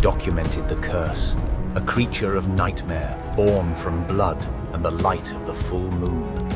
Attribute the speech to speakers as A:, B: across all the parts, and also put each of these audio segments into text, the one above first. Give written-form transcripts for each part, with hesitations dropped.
A: documented the curse, a creature of nightmare, born from blood and the light of the full moon.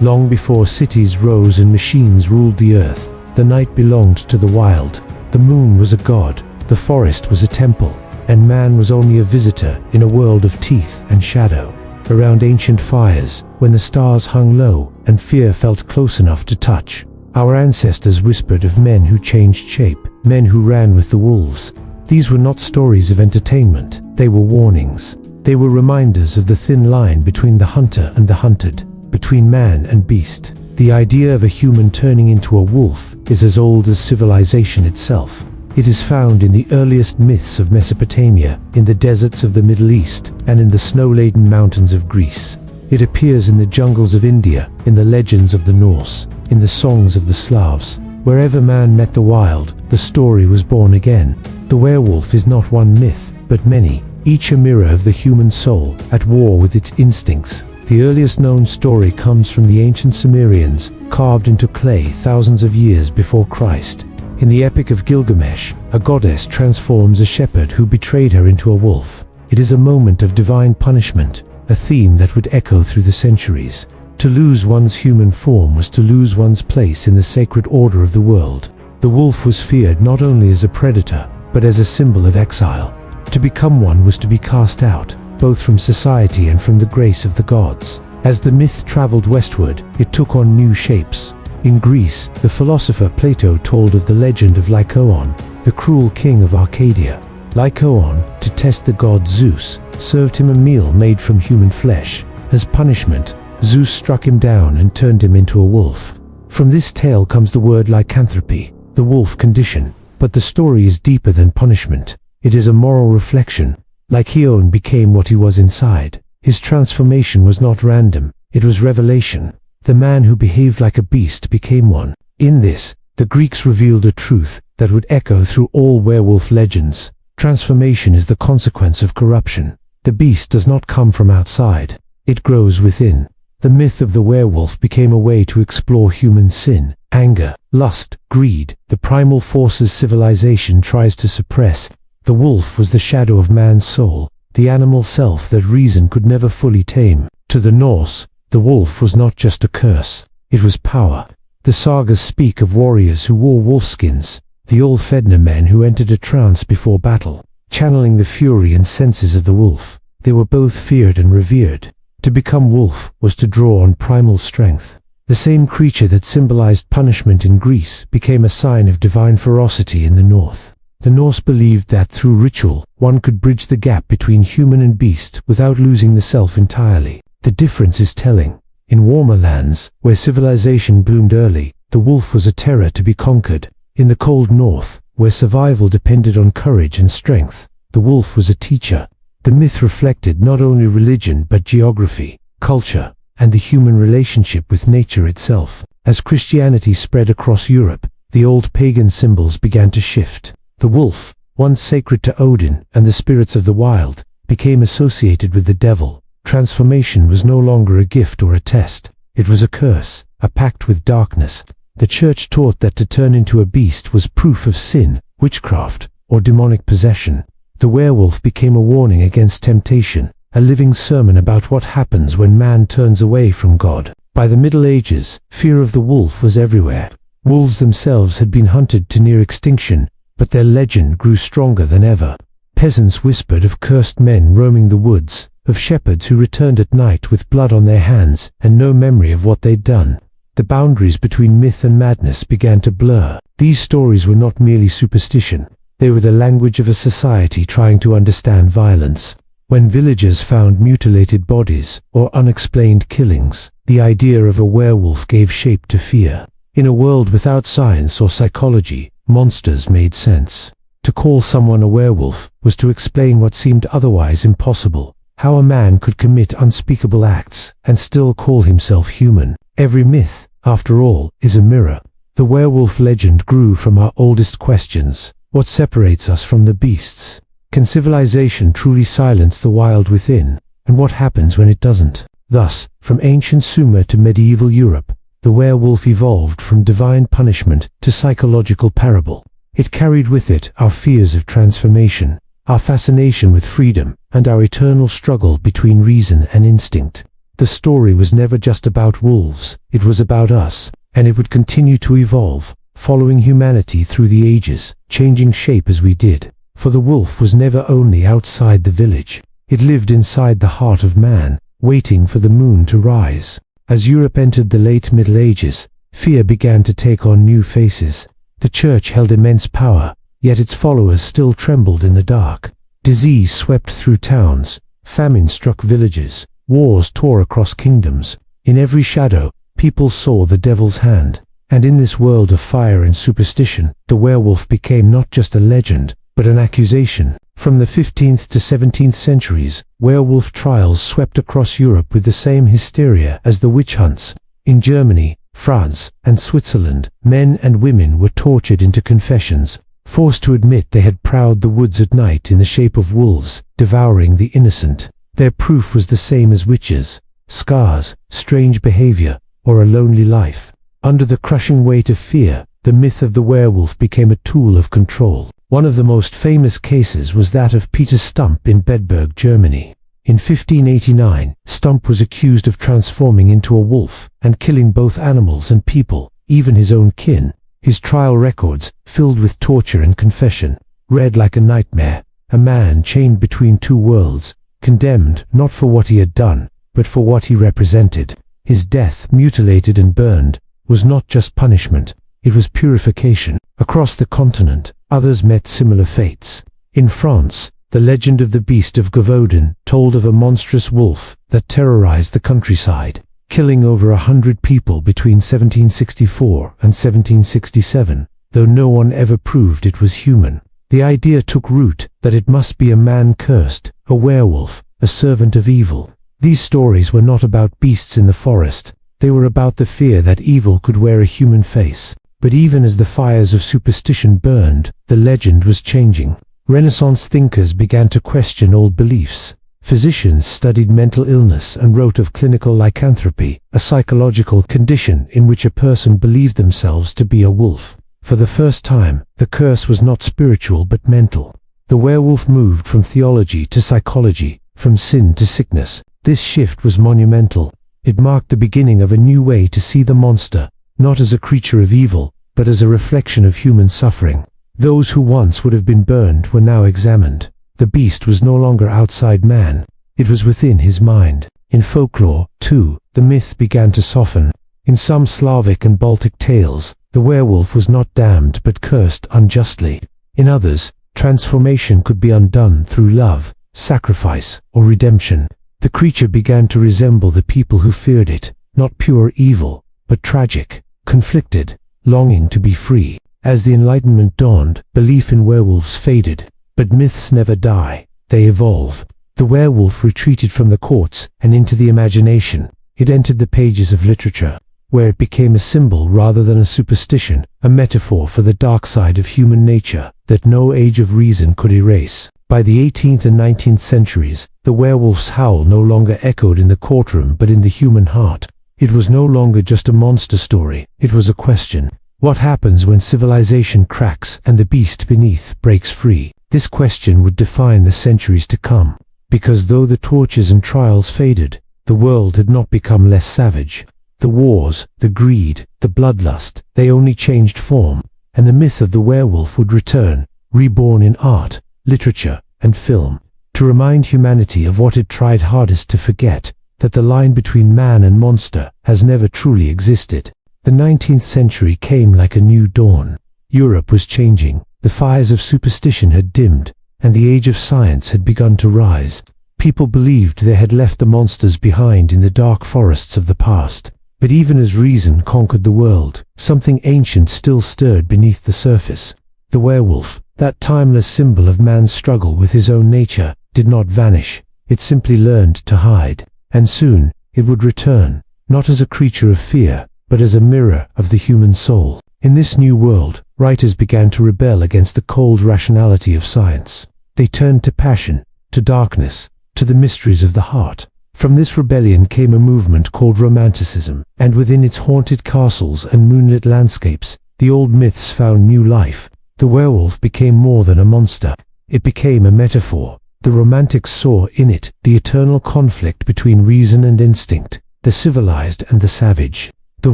B: Long before cities rose and machines ruled the earth, the night belonged to the wild. The moon was a god, the forest was a temple, and man was only a visitor in a world of teeth and shadow. Around ancient fires, when the stars hung low and fear felt close enough to touch, our ancestors whispered of men who changed shape, men who ran with the wolves. These were not stories of entertainment, they were warnings. They were reminders of the thin line between the hunter and the hunted, between man and beast. The idea of a human turning into a wolf is as old as civilization itself. It is found in the earliest myths of Mesopotamia, in the deserts of the Middle East, and in the snow-laden mountains of Greece. It appears in the jungles of India, in the legends of the Norse, in the songs of the Slavs. Wherever man met the wild, the story was born again. The werewolf is not one myth, but many, each a mirror of the human soul, at war with its instincts. The earliest known story comes from the ancient Sumerians, carved into clay thousands of years before Christ. In the Epic of Gilgamesh, a goddess transforms a shepherd who betrayed her into a wolf. It is a moment of divine punishment, a theme that would echo through the centuries. To lose one's human form was to lose one's place in the sacred order of the world. The wolf was feared not only as a predator, but as a symbol of exile. To become one was to be cast out, both from society and from the grace of the gods. As the myth traveled westward, it took on new shapes. In Greece, the philosopher Plato told of the legend of Lycaon, the cruel king of Arcadia. Lycaon, to test the god Zeus, served him a meal made from human flesh. As punishment, Zeus struck him down and turned him into a wolf. From this tale comes the word lycanthropy, the wolf condition. But the story is deeper than punishment. It is a moral reflection. Lycaon became what he was inside. His transformation was not random, it was revelation. The man who behaved like a beast became one. In this, the Greeks revealed a truth that would echo through all werewolf legends. Transformation is the consequence of corruption. The beast does not come from outside. It grows within. The myth of the werewolf became a way to explore human sin, anger, lust, greed, the primal forces civilization tries to suppress. The wolf was the shadow of man's soul, the animal self that reason could never fully tame. To the Norse, the wolf was not just a curse, it was power. The sagas speak of warriors who wore wolfskins, the Olfedna men who entered a trance before battle, channeling the fury and senses of the wolf. They were both feared and revered. To become wolf was to draw on primal strength. The same creature that symbolized punishment in Greece became a sign of divine ferocity in the north. The Norse believed that through ritual, one could bridge the gap between human and beast without losing the self entirely. The difference is telling. In warmer lands, where civilization bloomed early, the wolf was a terror to be conquered. In the cold north, where survival depended on courage and strength, the wolf was a teacher. The myth reflected not only religion but geography, culture, and the human relationship with nature itself. As Christianity spread across Europe, the old pagan symbols began to shift. The wolf, once sacred to Odin and the spirits of the wild, became associated with the devil. Transformation was no longer a gift or a test. It was a curse, a pact with darkness. The church taught that to turn into a beast was proof of sin, witchcraft, or demonic possession. The werewolf became a warning against temptation, a living sermon about what happens when man turns away from God. By the Middle Ages, fear of the wolf was everywhere. Wolves themselves had been hunted to near extinction, but their legend grew stronger than ever. Peasants whispered of cursed men roaming the woods, of shepherds who returned at night with blood on their hands and no memory of what they'd done. The boundaries between myth and madness began to blur. These stories were not merely superstition. They were the language of a society trying to understand violence. When villagers found mutilated bodies or unexplained killings, the idea of a werewolf gave shape to fear. In a world without science or psychology, monsters made sense. To call someone a werewolf was to explain what seemed otherwise impossible. How a man could commit unspeakable acts and still call himself human. Every myth, after all, is a mirror. The werewolf legend grew from our oldest questions. What separates us from the beasts? Can civilization truly silence the wild within? And what happens when it doesn't? Thus, from ancient Sumer to medieval Europe, the werewolf evolved from divine punishment to psychological parable. It carried with it our fears of transformation, our fascination with freedom, and our eternal struggle between reason and instinct. The story was never just about wolves, it was about us, and it would continue to evolve, following humanity through the ages, changing shape as we did. For the wolf was never only outside the village, it lived inside the heart of man, waiting for the moon to rise. As Europe entered the late Middle Ages, fear began to take on new faces. The church held immense power, yet its followers still trembled in the dark. Disease swept through towns, famine struck villages, wars tore across kingdoms. In every shadow, people saw the devil's hand. And in this world of fire and superstition, the werewolf became not just a legend, but an accusation. From the 15th to 17th centuries, werewolf trials swept across Europe with the same hysteria as the witch hunts. In Germany, France, and Switzerland, men and women were tortured into confessions, forced to admit they had prowled the woods at night in the shape of wolves, devouring the innocent. Their proof was the same as witches: scars, strange behavior, or a lonely life. Under the crushing weight of fear, the myth of the werewolf became a tool of control. One of the most famous cases was that of Peter Stump in Bedburg, Germany. In 1589, Stump was accused of transforming into a wolf and killing both animals and people, even his own kin. His trial records, filled with torture and confession, read like a nightmare. A man chained between two worlds, condemned not for what he had done, but for what he represented. His death, mutilated and burned, was not just punishment, it was purification. Across the continent, others met similar fates. In France, the legend of the Beast of Gévaudan told of a monstrous wolf that terrorized the countryside, killing over 100 people between 1764 and 1767, though no one ever proved it was human. The idea took root that it must be a man cursed, a werewolf, a servant of evil. These stories were not about beasts in the forest, they were about the fear that evil could wear a human face. But even as the fires of superstition burned, the legend was changing. Renaissance thinkers began to question old beliefs. Physicians studied mental illness and wrote of clinical lycanthropy, a psychological condition in which a person believed themselves to be a wolf. For the first time, the curse was not spiritual but mental. The werewolf moved from theology to psychology, from sin to sickness. This shift was monumental. It marked the beginning of a new way to see the monster, not as a creature of evil, but as a reflection of human suffering. Those who once would have been burned were now examined. The beast was no longer outside man, it was within his mind. In folklore, too, the myth began to soften. In some Slavic and Baltic tales, the werewolf was not damned but cursed unjustly. In others, transformation could be undone through love, sacrifice, or redemption. The creature began to resemble the people who feared it, not pure evil, but tragic, conflicted, longing to be free. As the Enlightenment dawned, belief in werewolves faded. But myths never die, they evolve. The werewolf retreated from the courts and into the imagination. It entered the pages of literature, where it became a symbol rather than a superstition, a metaphor for the dark side of human nature that no age of reason could erase. By the 18th and 19th centuries, the werewolf's howl no longer echoed in the courtroom but in the human heart. It was no longer just a monster story, it was a question. What happens when civilization cracks and the beast beneath breaks free? This question would define the centuries to come. Because though the tortures and trials faded, the world had not become less savage. The wars, the greed, the bloodlust, they only changed form, and the myth of the werewolf would return, reborn in art, literature, and film, to remind humanity of what it tried hardest to forget, that the line between man and monster has never truly existed. The 19th century came like a new dawn. Europe was changing, the fires of superstition had dimmed, and the age of science had begun to rise. People believed they had left the monsters behind in the dark forests of the past. But even as reason conquered the world, something ancient still stirred beneath the surface. The werewolf, that timeless symbol of man's struggle with his own nature, did not vanish, it simply learned to hide. And soon, it would return, not as a creature of fear, but as a mirror of the human soul. In this new world, writers began to rebel against the cold rationality of science. They turned to passion, to darkness, to the mysteries of the heart. From this rebellion came a movement called Romanticism, and within its haunted castles and moonlit landscapes, the old myths found new life. The werewolf became more than a monster. It became a metaphor. The Romantics saw in it the eternal conflict between reason and instinct, the civilized and the savage. The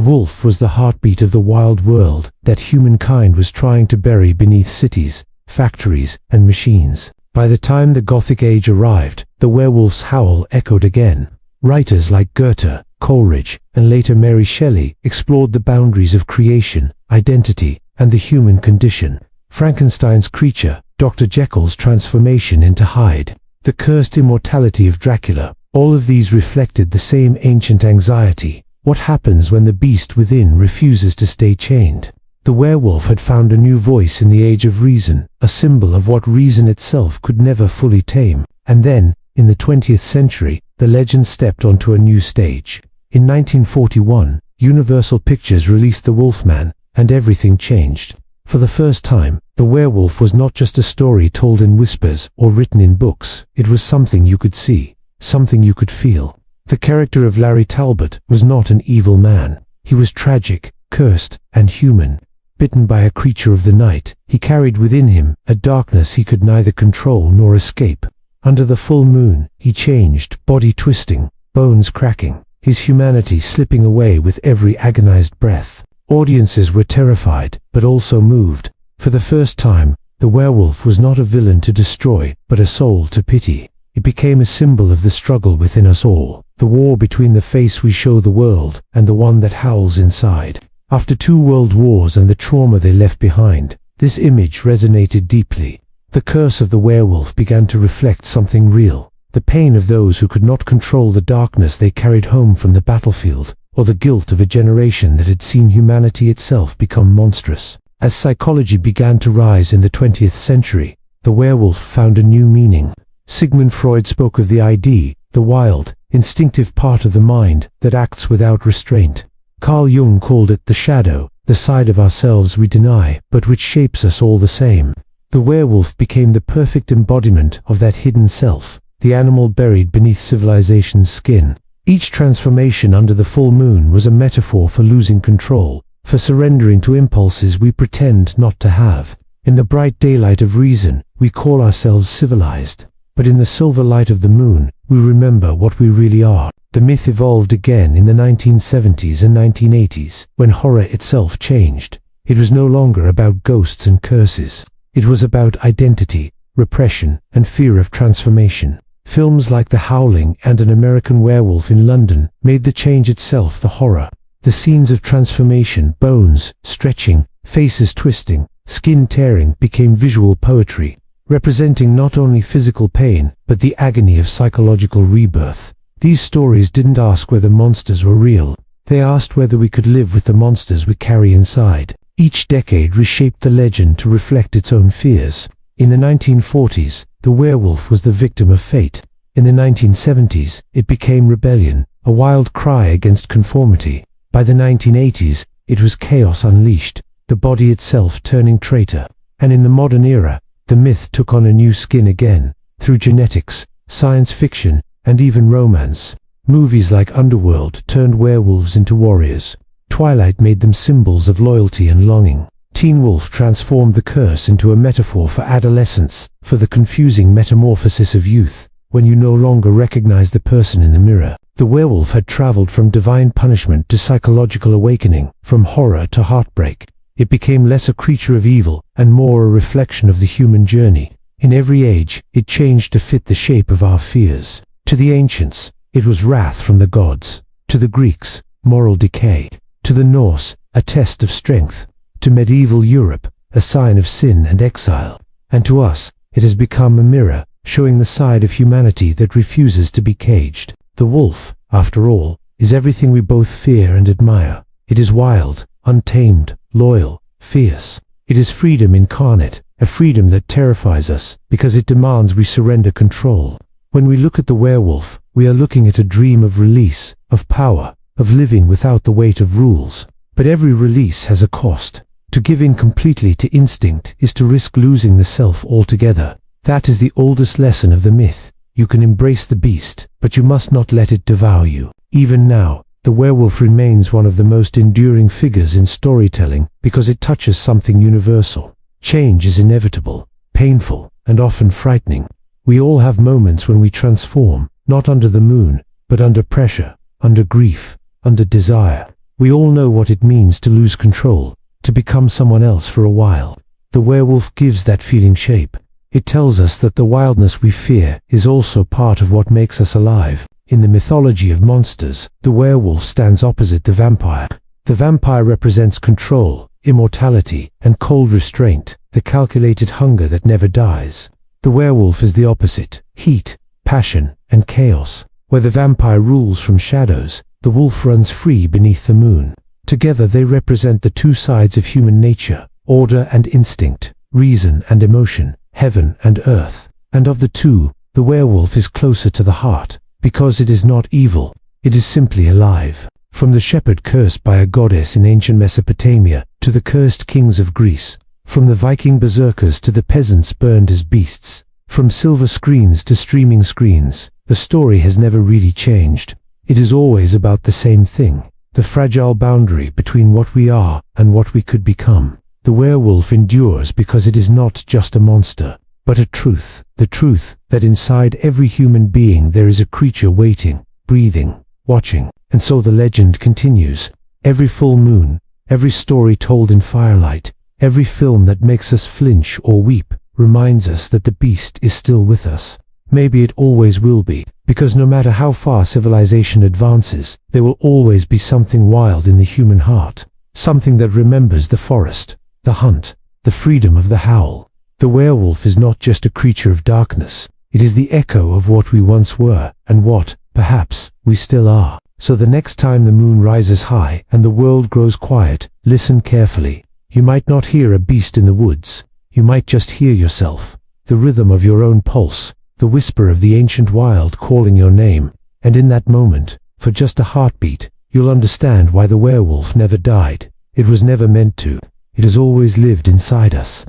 B: wolf was the heartbeat of the wild world that humankind was trying to bury beneath cities, factories, and machines. By the time the Gothic Age arrived, the werewolf's howl echoed again. Writers like Goethe, Coleridge, and later Mary Shelley explored the boundaries of creation, identity, and the human condition. Frankenstein's creature, Dr. Jekyll's transformation into Hyde, the cursed immortality of Dracula, all of these reflected the same ancient anxiety. What happens when the beast within refuses to stay chained? The werewolf had found a new voice in the age of reason, a symbol of what reason itself could never fully tame. And then, in the 20th century, the legend stepped onto a new stage. In 1941, Universal Pictures released The Wolfman, and everything changed. For the first time, the werewolf was not just a story told in whispers or written in books. It was something you could see, something you could feel. The character of Larry Talbot was not an evil man. He was tragic, cursed, and human. Bitten by a creature of the night, he carried within him a darkness he could neither control nor escape. Under the full moon, he changed, body twisting, bones cracking, his humanity slipping away with every agonized breath. Audiences were terrified, but also moved. For the first time, the werewolf was not a villain to destroy, but a soul to pity. It became a symbol of the struggle within us all, the war between the face we show the world and the one that howls inside. After 2 world wars and the trauma they left behind, this image resonated deeply. The curse of the werewolf began to reflect something real, the pain of those who could not control the darkness they carried home from the battlefield, or the guilt of a generation that had seen humanity itself become monstrous. As psychology began to rise in the 20th century, the werewolf found a new meaning. Sigmund Freud spoke of the ID, the wild, instinctive part of the mind that acts without restraint. Carl Jung called it the shadow, the side of ourselves we deny, but which shapes us all the same. The werewolf became the perfect embodiment of that hidden self, the animal buried beneath civilization's skin. Each transformation under the full moon was a metaphor for losing control, for surrendering to impulses we pretend not to have. In the bright daylight of reason, we call ourselves civilized. But in the silver light of the moon, we remember what we really are. The myth evolved again in the 1970s and 1980s, when horror itself changed. It was no longer about ghosts and curses. It was about identity, repression, and fear of transformation. Films like The Howling and An American Werewolf in London made the change itself the horror. The scenes of transformation, bones stretching, faces twisting, skin tearing became visual poetry, representing not only physical pain, but the agony of psychological rebirth. These stories didn't ask whether monsters were real. They asked whether we could live with the monsters we carry inside. Each decade reshaped the legend to reflect its own fears. In the 1940s, the werewolf was the victim of fate. In the 1970s, it became rebellion, a wild cry against conformity. By the 1980s, it was chaos unleashed, the body itself turning traitor. And in the modern era, the myth took on a new skin again, through genetics, science fiction, and even romance. Movies like Underworld turned werewolves into warriors. Twilight made them symbols of loyalty and longing. Teen Wolf transformed the curse into a metaphor for adolescence, for the confusing metamorphosis of youth, when you no longer recognize the person in the mirror. The werewolf had traveled from divine punishment to psychological awakening, from horror to heartbreak. It became less a creature of evil and more a reflection of the human journey. In every age, it changed to fit the shape of our fears. To the ancients, it was wrath from the gods. To the Greeks, moral decay. To the Norse, a test of strength. To medieval Europe, a sign of sin and exile. And to us, it has become a mirror, showing the side of humanity that refuses to be caged. The wolf, after all, is everything we both fear and admire. It is wild, untamed, loyal, fierce. It is freedom incarnate, a freedom that terrifies us, because it demands we surrender control. When we look at the werewolf, we are looking at a dream of release, of power, of living without the weight of rules. But every release has a cost. To give in completely to instinct is to risk losing the self altogether. That is the oldest lesson of the myth. You can embrace the beast, but you must not let it devour you. Even now, the werewolf remains one of the most enduring figures in storytelling because it touches something universal. Change is inevitable, painful, and often frightening. We all have moments when we transform, not under the moon, but under pressure, under grief, under desire. We all know what it means to lose control, to become someone else for a while. The werewolf gives that feeling shape. It tells us that the wildness we fear is also part of what makes us alive. In the mythology of monsters, the werewolf stands opposite the vampire. The vampire represents control, immortality, and cold restraint, the calculated hunger that never dies. The werewolf is the opposite: heat, passion, and chaos. Where the vampire rules from shadows, the wolf runs free beneath the moon. Together they represent the two sides of human nature: order and instinct, reason and emotion, heaven and earth. And of the two, the werewolf is closer to the heart, because it is not evil, it is simply alive. From the shepherd cursed by a goddess in ancient Mesopotamia, to the cursed kings of Greece, from the Viking berserkers to the peasants burned as beasts, from silver screens to streaming screens, the story has never really changed. It is always about the same thing: the fragile boundary between what we are and what we could become. The werewolf endures because it is not just a monster, but a truth, the truth that inside every human being there is a creature waiting, breathing, watching. And so the legend continues. Every full moon, every story told in firelight, every film that makes us flinch or weep, reminds us that the beast is still with us. Maybe it always will be, because no matter how far civilization advances, there will always be something wild in the human heart, something that remembers the forest, the hunt, the freedom of the howl. The werewolf is not just a creature of darkness, it is the echo of what we once were, and what, perhaps, we still are. So the next time the moon rises high and the world grows quiet, listen carefully. You might not hear a beast in the woods, you might just hear yourself, the rhythm of your own pulse, the whisper of the ancient wild calling your name. And in that moment, for just a heartbeat, you'll understand why the werewolf never died. It was never meant to. It has always lived inside us.